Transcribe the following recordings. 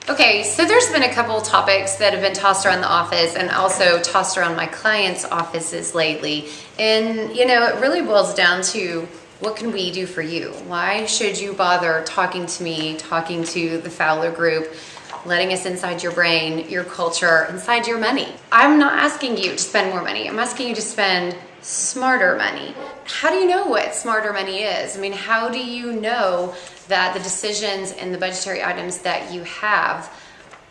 Okay, so there's been a couple topics that have been tossed around the office and also tossed around my clients' offices lately. And, it really boils down to what can we do for you? Why should you bother talking to me, talking to the Fowler Group, letting us inside your brain, your culture, inside your money? I'm not asking you to spend more money. I'm asking you to spend smarter money. How do you know what smarter money is? I mean, how do you know that the decisions and the budgetary items that you have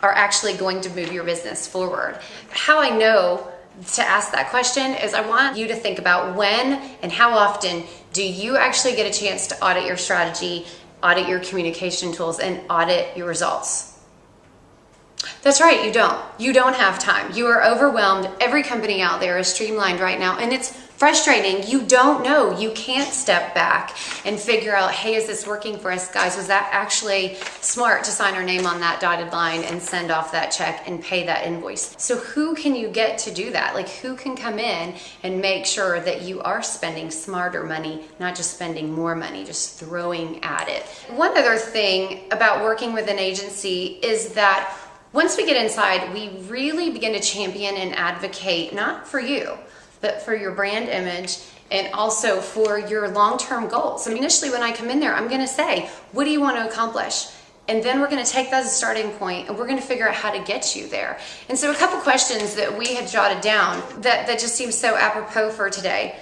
are actually going to move your business forward? How I know to ask that question is I want you to think about when and how often do you actually get a chance to audit your strategy, audit your communication tools, and audit your results. That's right, you don't. You don't have time. You are overwhelmed. Every company out there is streamlined right now, and it's frustrating. You don't know. You can't step back and figure out, hey, is this working for us, guys? Was that actually smart to sign our name on that dotted line and send off that check and pay that invoice? So who can you get to do that? Like, who can come in and make sure that you are spending smarter money, not just spending more money, just throwing at it? One other thing about working with an agency is that once we get inside, we really begin to champion and advocate, not for you, but for your brand image and also for your long-term goals. I mean, initially when I come in there, I'm gonna say, what do you want to accomplish? And then we're gonna take that as a starting point and we're gonna figure out how to get you there. And so a couple questions that we had jotted down that just seems so apropos for today.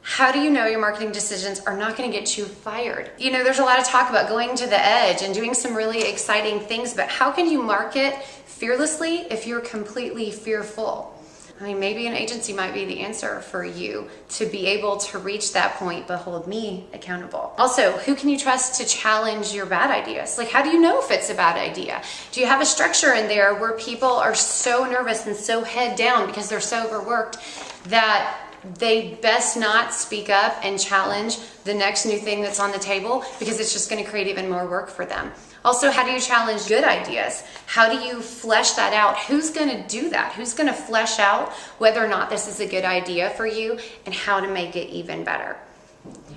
How do you know your marketing decisions are not going to get you fired? There's a lot of talk about going to the edge and doing some really exciting things, but how can you market fearlessly if you're completely fearful? I mean, maybe an agency might be the answer for you to be able to reach that point, but hold me accountable. Also, who can you trust to challenge your bad ideas? Like, how do you know if it's a bad idea? Do you have a structure in there where people are so nervous and so head down because they're so overworked that they best not speak up and challenge the next new thing that's on the table because it's just going to create even more work for them? Also, how do you challenge good ideas? How do you flesh that out? Who's going to do that? Who's going to flesh out whether or not this is a good idea for you and how to make it even better?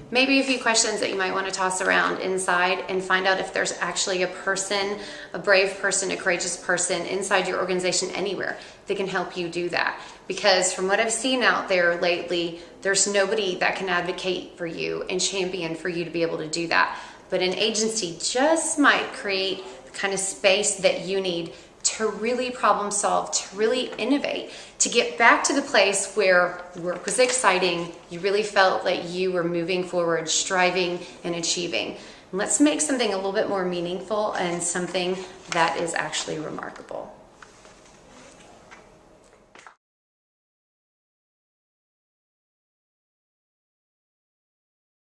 Maybe a few questions that you might want to toss around inside and find out if there's actually a person, a brave person, a courageous person inside your organization anywhere that can help you do that. Because from what I've seen out there lately, there's nobody that can advocate for you and champion for you to be able to do that. But an agency just might create the kind of space that you need to really problem solve, to really innovate, to get back to the place where work was exciting, you really felt like you were moving forward, striving and achieving. And let's make something a little bit more meaningful and something that is actually remarkable.